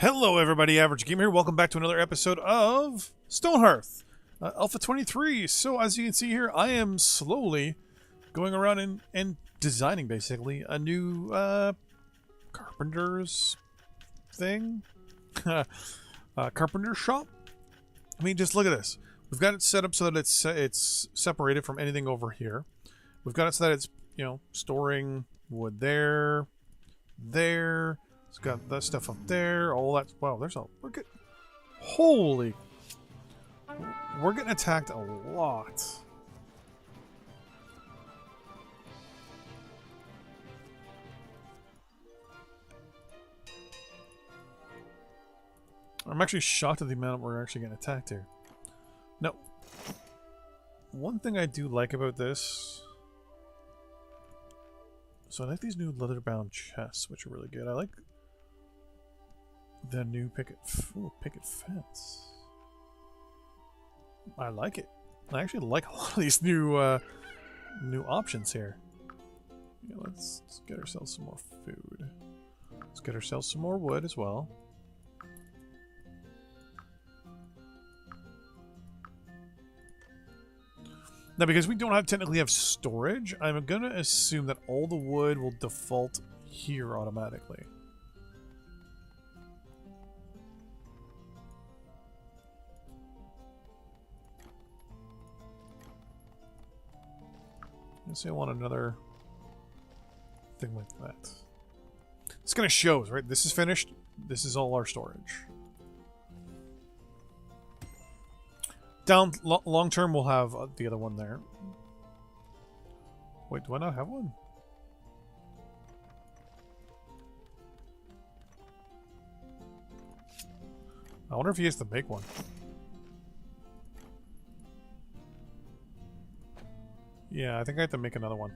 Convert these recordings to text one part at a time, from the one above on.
Hello everybody, Average Gamer here. Welcome back to another episode of Stonehearth, Alpha 23. So as you can see here, I am slowly going around and designing basically a new carpenter's thing. Carpenter shop. I mean, just look at this. We've got it set up so that it's separated from anything over here. We've got it so that it's, you know, storing wood there. It's got that stuff up there, all that. Wow, there's a... Holy... We're getting attacked a lot. I'm actually shocked at the amount we're actually getting attacked here. Now, one thing I do like about this... So I like these new leather-bound chests, which are really good. I like the new picket fence. I like it. I actually like a lot of these new new options here. Yeah, let's get ourselves some more food. Let's get ourselves some more wood as well. Now, because we don't technically have storage, I'm gonna assume that all the wood will default here automatically. Let's say I want another thing like that. This kind of shows, right? This is finished. This is all our storage. Down long term, we'll have the other one there. Wait, do I not have one? I wonder if he has to make one. Yeah, I think I have to make another one.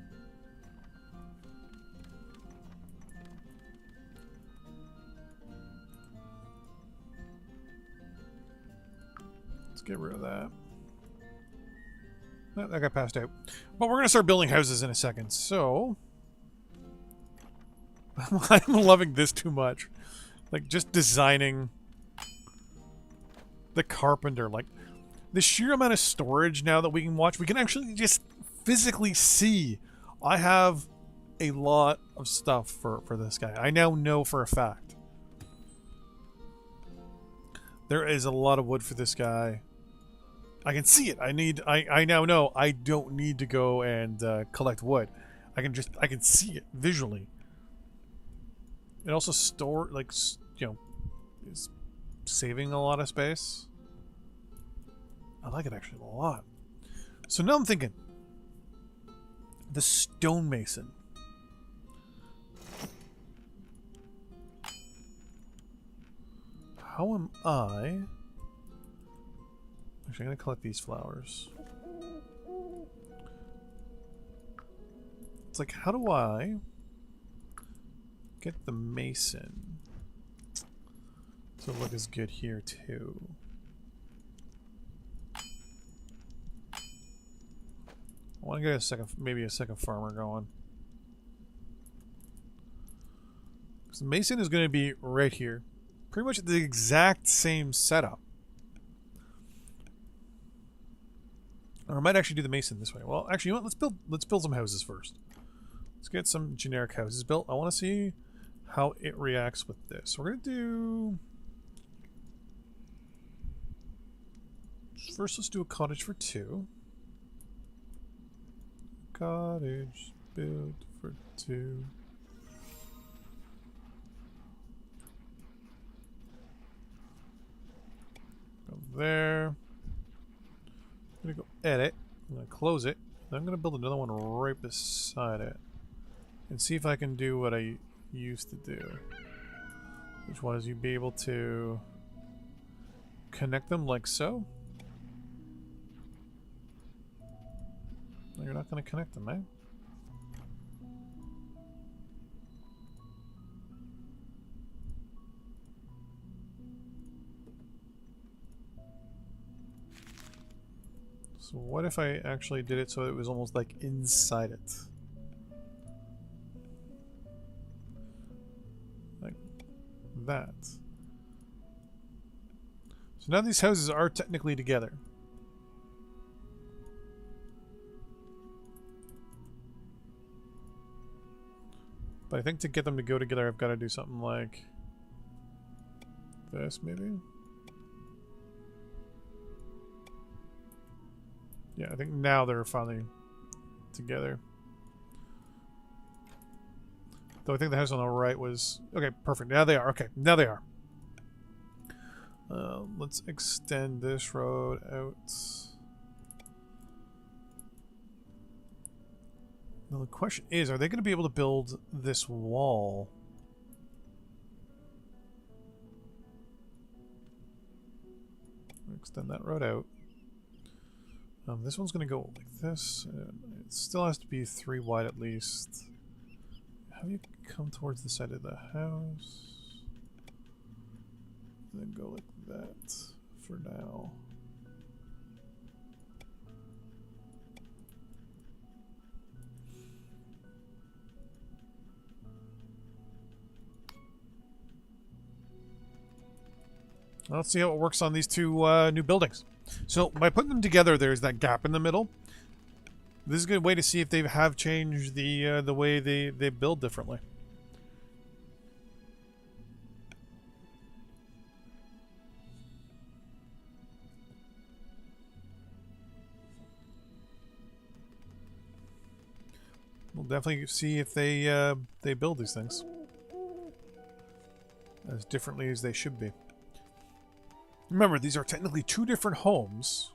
Let's get rid of that. No, that got passed out. But we're going to start building houses in a second, so... I'm loving this too much. Like, just designing the carpenter. Like, the sheer amount of storage now that we can watch, we can actually just physically see. I have a lot of stuff for this guy. I now know for a fact. There is a lot of wood for this guy. I can see it. I now know I don't need to go and collect wood. I can see it visually. It also is saving a lot of space. I like it actually a lot. So now I'm thinking the stonemason. How am I... Actually, I'm going to collect these flowers. It's like, how do I get the mason to look as good here, too? I want to get maybe a second farmer going. Because the mason is going to be right here. Pretty much the exact same setup. Or I might actually do the mason this way. Well, actually, you know what? Let's build some houses first. Let's get some generic houses built. I want to see how it reacts with this. We're going to do... First, let's do a cottage for 2. Cottage built for 2. Go there. I'm gonna go edit. I'm gonna close it. Then I'm gonna build another one right beside it, and see if I can do what I used to do, which was you'd be able to connect them like so. No, you're not gonna connect them, eh? So what if I actually did it so it was almost like inside it? Like that. So now these houses are technically together. But I think to get them to go together, I've got to do something like this, maybe? Yeah, I think now they're finally together. Though I think the house on the right was... Okay, perfect. Now they are. Okay, now they are. Let's extend this road out. Now the question is, are they going to be able to build this wall? Extend that road out. This one's going to go like this. It still has to be 3 wide at least. How do you come towards the side of the house? Then go like that for now. Let's see how it works on these two new buildings. So by putting them together, there's that gap in the middle. This is a good way to see if they have changed the way they build differently. We'll definitely see if they build these things as differently as they should be. Remember, these are technically 2 different homes.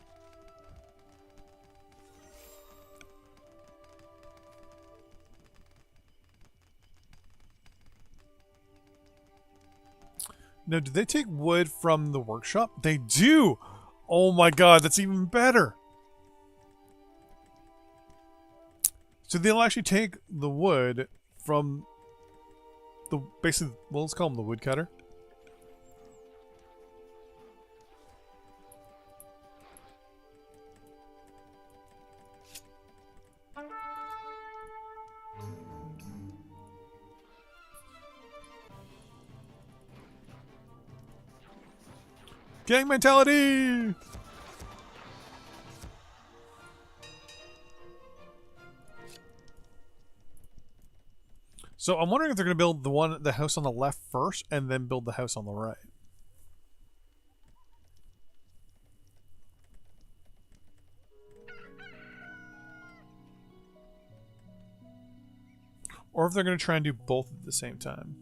Now, do they take wood from the workshop? They do! Oh my god, that's even better! So they'll actually take the wood from the... basically, well, let's call them the woodcutter. Gang mentality! So I'm wondering if they're going to build the house on the left first and then build the house on the right. Or if they're going to try and do both at the same time.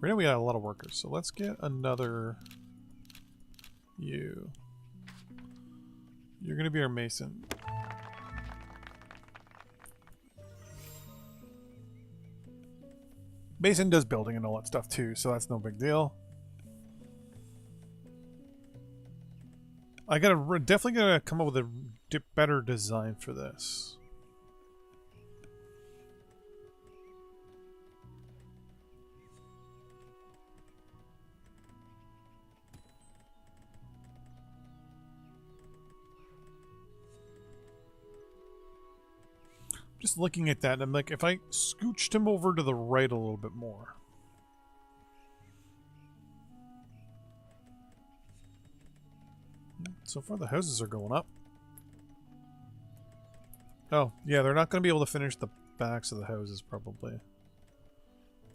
Right now we got a lot of workers, so let's get another you. You're going to be our mason. Mason does building and all that stuff too, so that's no big deal. Definitely gotta come up with a better design for this. Just looking at that, and I'm like, if I scooched him over to the right a little bit more. So far the houses are going up. Oh, yeah, they're not going to be able to finish the backs of the houses, probably.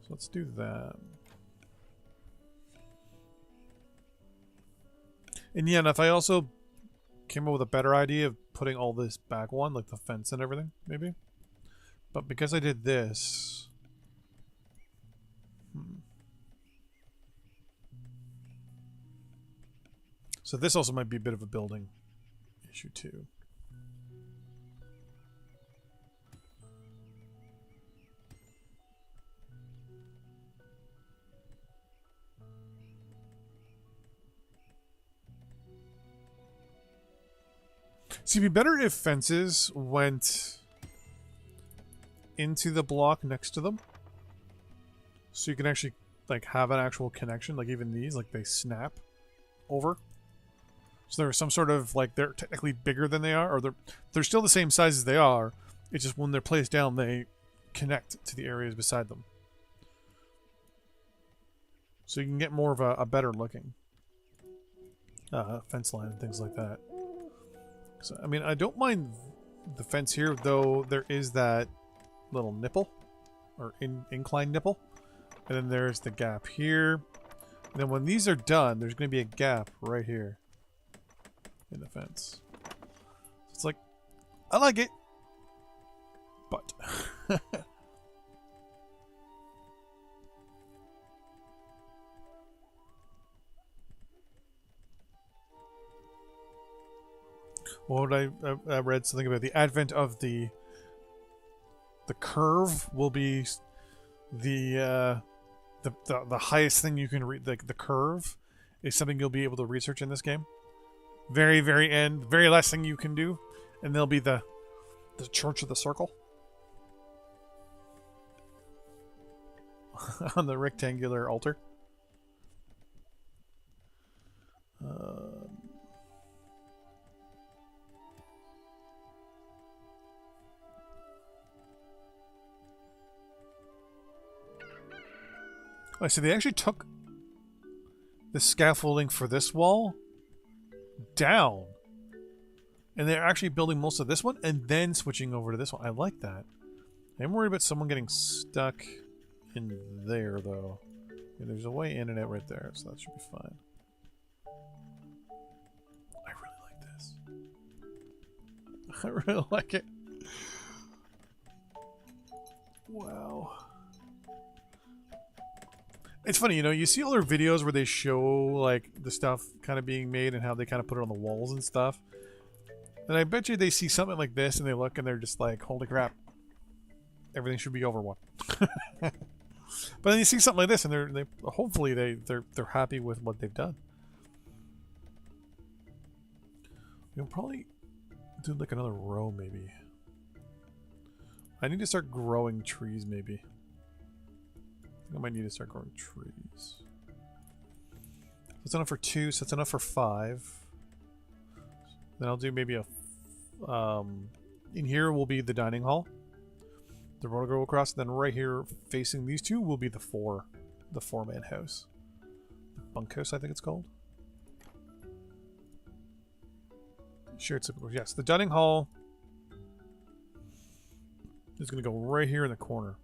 So let's do that. And yeah, and if I also came up with a better idea of putting all this back one, like the fence and everything, maybe. But because I did this... So this also might be a bit of a building issue too. See, it'd be better if fences went into the block next to them. So you can actually like have an actual connection, like even these, like they snap over. So there's some sort of, like, they're technically bigger than they are, or they're still the same size as they are. It's just when they're placed down, they connect to the areas beside them. So you can get more of a better looking fence line and things like that. So, I mean, I don't mind the fence here, though there is that little nipple, or incline nipple. And then there's the gap here. And then when these are done, there's going to be a gap right here in the fence. So it's like, I like it, but... What I read something about the advent of the curve will be the highest thing you can read. Like the curve is something you'll be able to research in this game. Very end, very last thing you can do, and there'll be the Church of the Circle on the rectangular altar. I see they actually took the scaffolding for this wall down. And they're actually building most of this one and then switching over to this one. I like that. I'm worried about someone getting stuck in there, though. Yeah, there's a way in and out right there, so that should be fine. I really like this. I really like it. Wow. It's funny, you know, you see all their videos where they show, like, the stuff kind of being made and how they kind of put it on the walls and stuff. And I bet you they see something like this and they look and they're just like, holy crap. Everything should be over one. But then you see something like this and they're hopefully they're happy with what they've done. We'll probably do like another row maybe. I need to start growing trees maybe. I might need to start growing trees. That's enough for 2, so that's enough for 5. Then I'll do maybe a... in here will be the dining hall. The road will go across. Then right here, facing these two, will be the four-man house. Bunkhouse, I think it's called. Shared typical. Yes, the dining hall is going to go right here in the corner.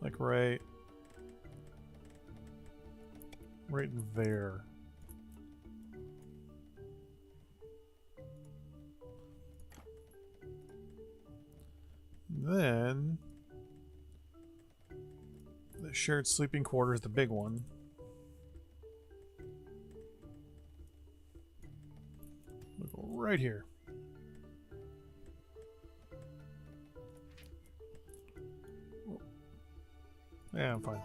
Like right there. Then the shared sleeping quarters, the big one. We'll go right here. Yeah, I'm fine.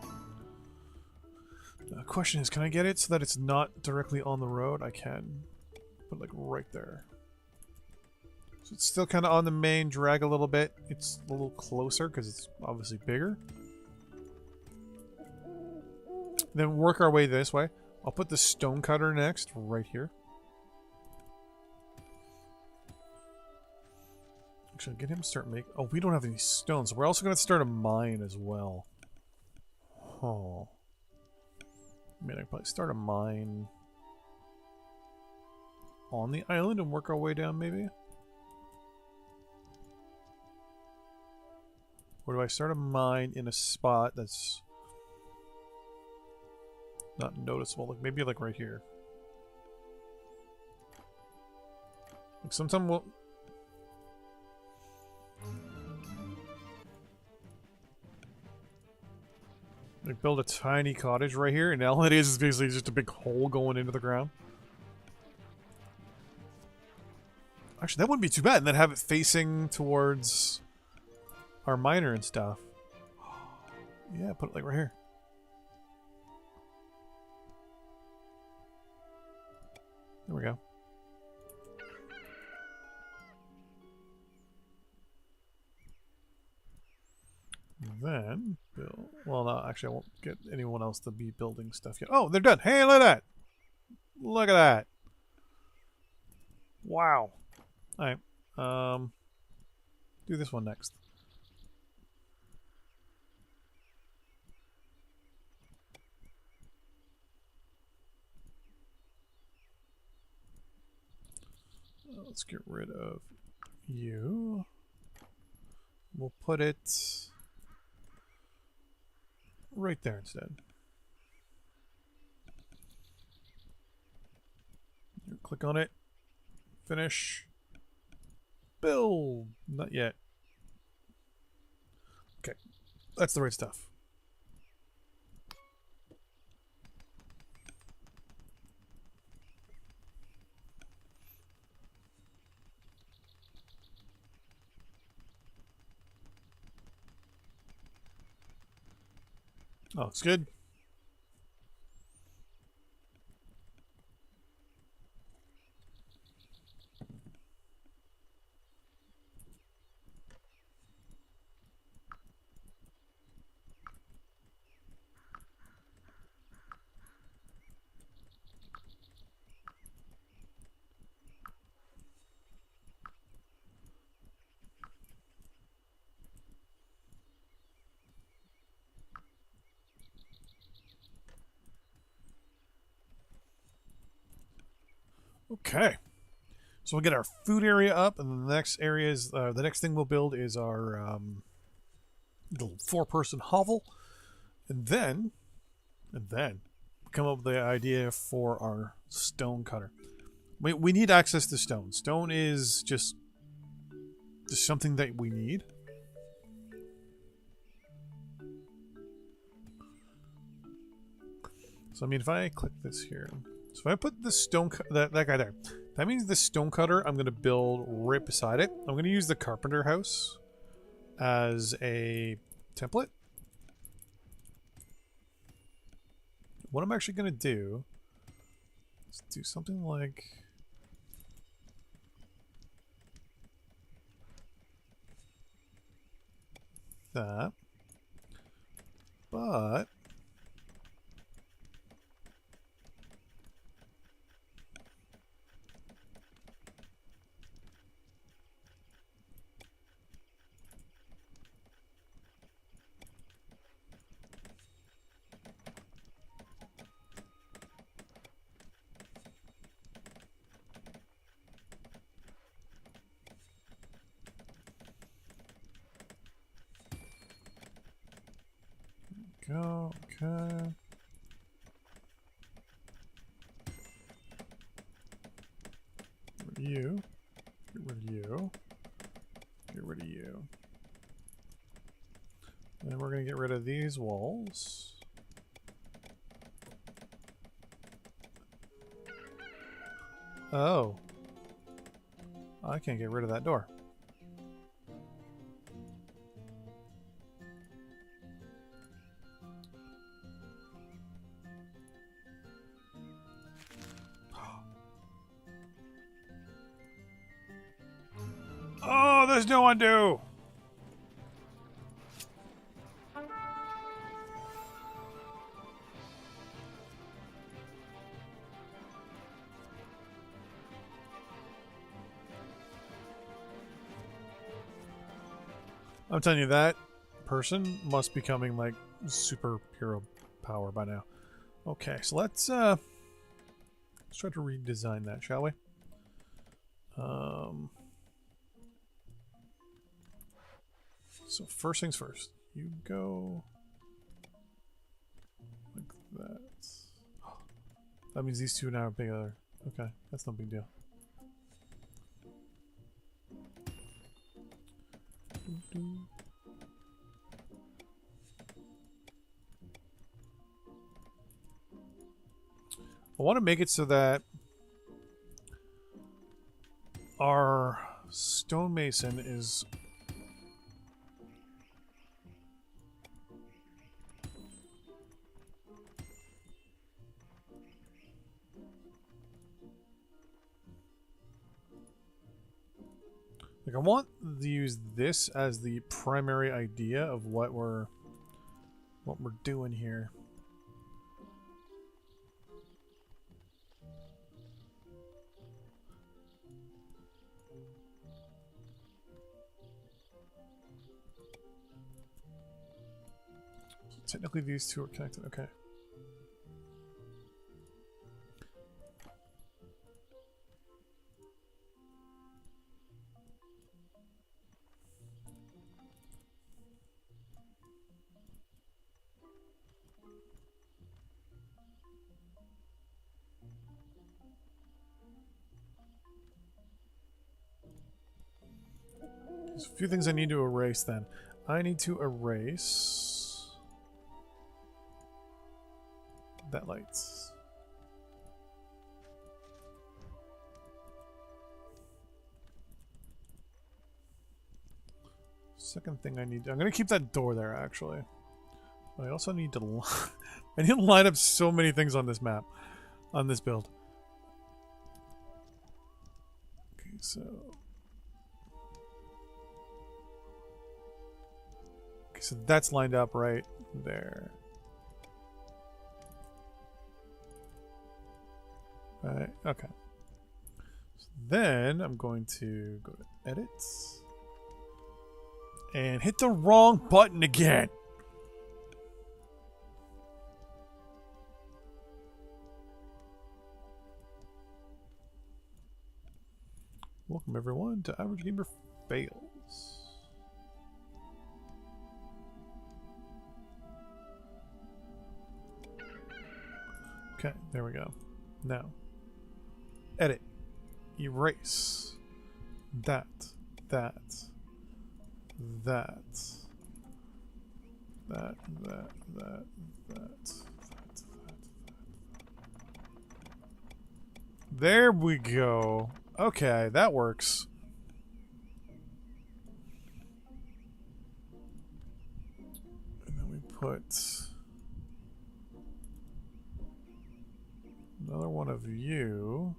The question is, can I get it so that it's not directly on the road? I can. But like right there. So it's still kind of on the main drag a little bit. It's a little closer because it's obviously bigger. Then work our way this way. I'll put the stone cutter next, right here. Actually, get him to start making... Oh, we don't have any stones. We're also going to start a mine as well. Oh. I mean, I could probably start a mine on the island and work our way down, maybe? Or do I start a mine in a spot that's not noticeable? Like maybe like right here. Like sometime we'll... Like build a tiny cottage right here, and all it is basically just a big hole going into the ground. Actually, that wouldn't be too bad, and then have it facing towards our miner and stuff. Yeah, put it like right here. There we go. Then, build... Well, no, actually, I won't get anyone else to be building stuff yet. Oh, they're done. Hey, look at that. Look at that. Wow. Alright. Do this one next. Let's get rid of you. We'll put it right there instead. Click on it. Finish. Build. Not yet. Okay. That's the right stuff. Oh, looks good. Okay. So we'll get our food area up, and then the next area is the next thing we'll build is our little 4-person hovel, and then come up with the idea for our stone cutter. We need access to stone. Stone is just something that we need. So I mean, if I click this here, so if I put the stone that guy there, that means the stone cutter I'm going to build right beside it. I'm going to use the carpenter house as a template. What I'm actually going to do is do something like that, but go, okay. Get rid of you. Get rid of you. Get rid of you. And we're going to get rid of these walls. Oh. I can't get rid of that door. Oh, there's no undo! I'm telling you, that person must be becoming like superhero power by now. Okay, so let's try to redesign that, shall we? So first things first. You go like that. That means these two now are bigger. Okay, that's no big deal. I want to make it so that our stonemason is like, I want to use this as the primary idea of what we're doing here. So technically these two are connected, okay. There's a few things I need to erase then. I need to erase that light. Second thing I need to, I'm gonna keep that door there actually. I also need to I need to line up so many things on this map, on this build. Okay, so that's lined up right there. Right, okay. So then I'm going to go to edit and hit the wrong button again. Welcome everyone to Average Gamer Fails. Okay, there we go. Now, edit, erase, that. There we go. Okay, that works. And then we put another one of you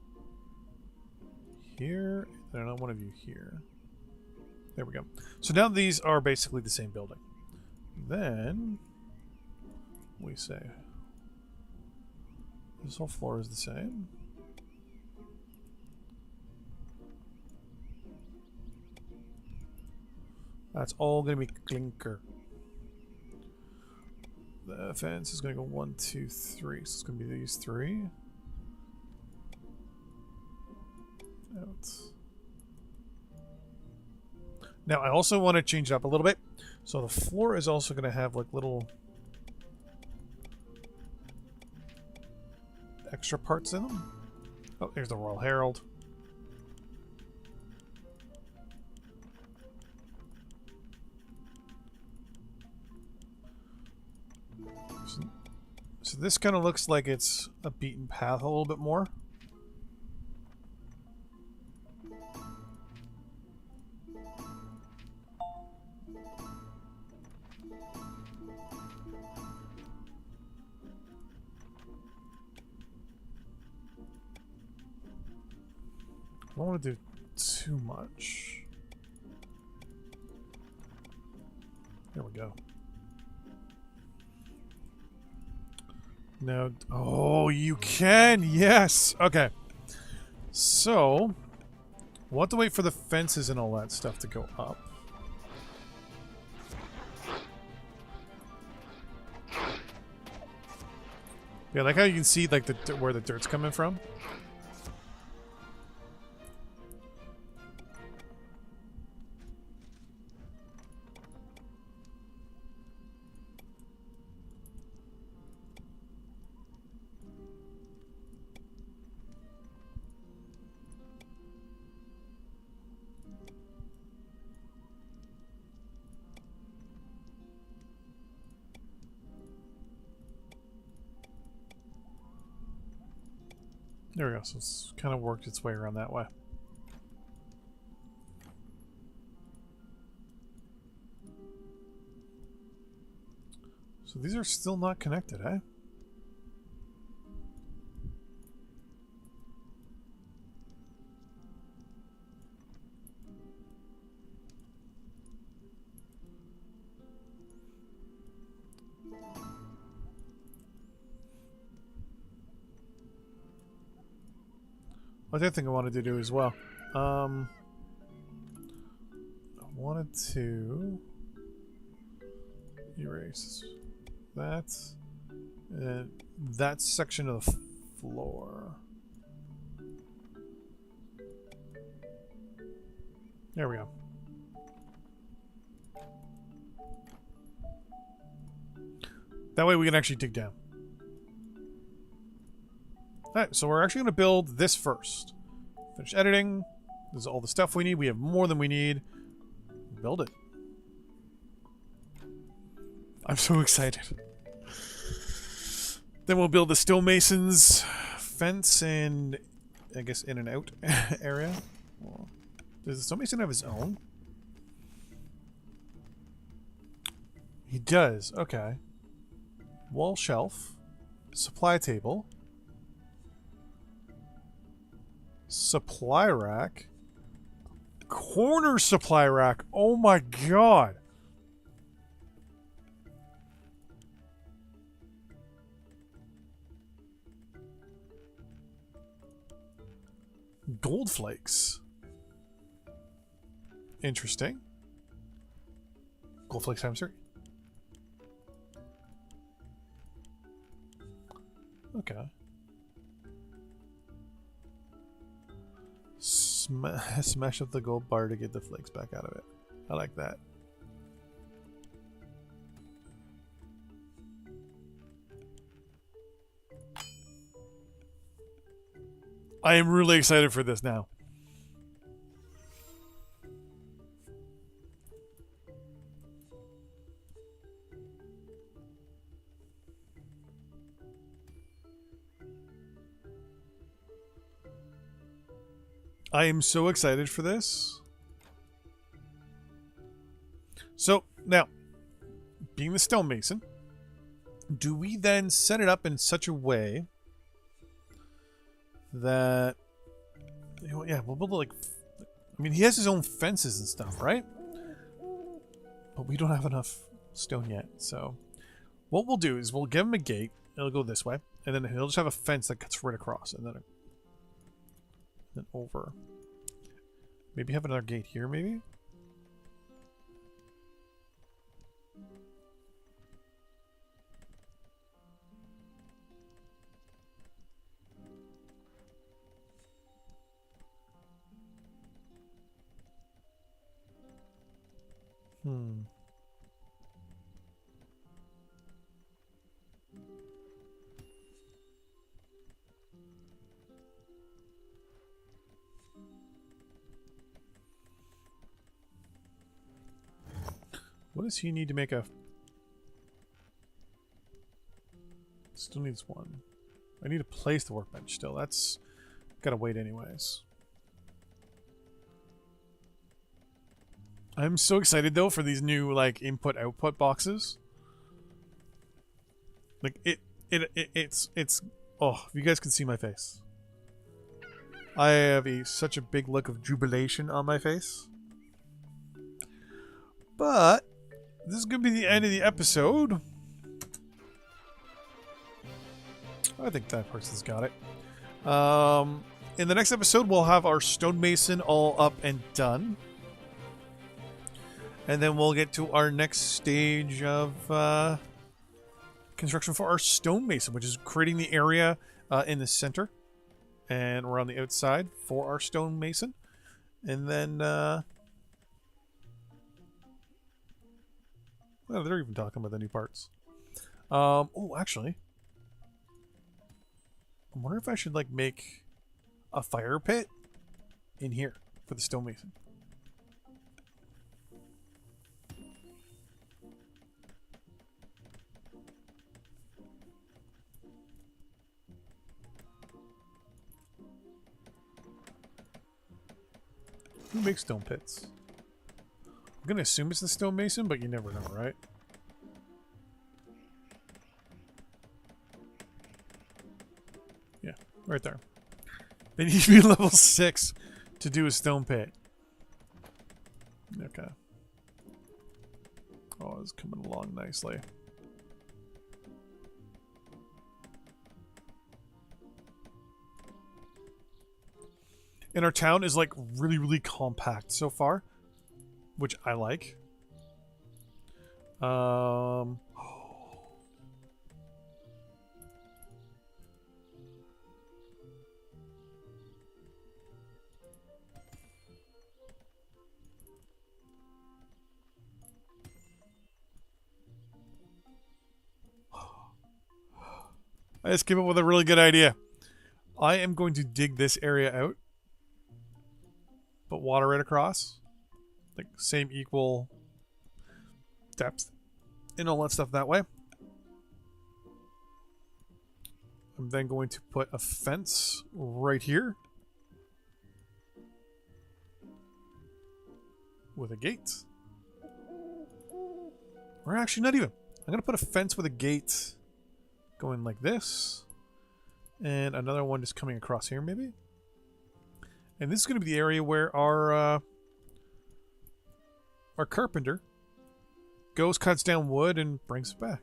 here, and another one of you here. There we go. So now these are basically the same building. Then we say this whole floor is the same. That's all going to be clinker. The fence is going to go 1, 2, 3. So it's going to be these 3. Out. Now I also want to change it up a little bit. So the floor is also going to have like little extra parts in them. Oh, there's the Royal Herald. So this kind of looks like it's a beaten path a little bit more. I don't want to do too much. There we go. No. Oh, you can! Yes! Okay. So, we'll have to wait for the fences and all that stuff to go up. Yeah, like how you can see like where the dirt's coming from. There we go, so it's kind of worked its way around that way. So these are still not connected, eh? Another thing I wanted to do as well. I wanted to erase that and that section of the floor. There we go. That way we can actually dig down. Alright, so we're actually going to build this first. Finish editing. This is all the stuff we need. We have more than we need. build it. I'm so excited. Then we'll build the stonemasons fence and I guess in and out area. Well, does the stonemason have his own? He does. Okay. Wall shelf. Supply table. Supply rack. Corner supply rack. Oh my god. Gold flakes. Interesting. Gold flakes times 3. Okay. Smash up the gold bar to get the flakes back out of it. I like that. I am really excited for this now. I am so excited for this. So, now, being the stonemason, do we then set it up in such a way that... You know, yeah, we'll build it like... I mean, he has his own fences and stuff, right? But we don't have enough stone yet, so... What we'll do is we'll give him a gate. It'll go this way. And then he'll just have a fence that cuts right across. And then over. Maybe have another gate here, maybe? What does he need to make a... Still needs one. I need to place the workbench still. That's... Gotta wait anyways. I'm so excited though for these new like input-output boxes. Like it's oh, if you guys can see my face. I have such a big look of jubilation on my face. But this is going to be the end of the episode. I think that person's got it. In the next episode, we'll have our stonemason all up and done. And then we'll get to our next stage of construction for our stonemason, which is creating the area in the center and around the outside for our stonemason. And then... Oh, they're even talking about the new parts. Oh, actually. I wonder if I should, like, make a fire pit in here for the stonemason. Who makes stone pits? I'm gonna assume it's the stonemason, but you never know, right? Yeah, right there. They need to be level 6 to do a stone pit. Okay. Oh, it's coming along nicely. And our town is like really, really compact so far, which I like. I just came up with a really good idea. I am going to dig this area out, put water right across, like same equal depth and all that stuff that way. I'm then going to put a fence right here with a gate. Or actually not even. I'm going to put a fence with a gate going like this. And another one just coming across here maybe. And this is going to be the area where our carpenter goes, cuts down wood, and brings it back.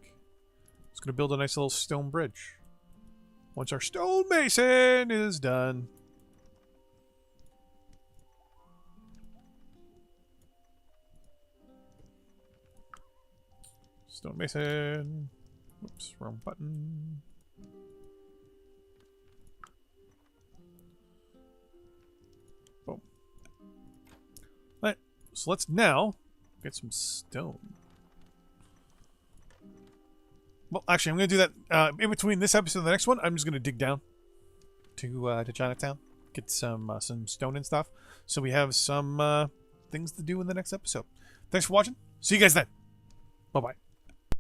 It's going to build a nice little stone bridge. Once our stonemason is done. Stonemason. Oops, wrong button. Boom. Alright, so let's now get some stone. Well, actually, I'm going to do that in between this episode and the next one. I'm just going to dig down to Chinatown, get some stone and stuff, so we have some things to do in the next episode. Thanks for watching. See you guys then. Bye-bye.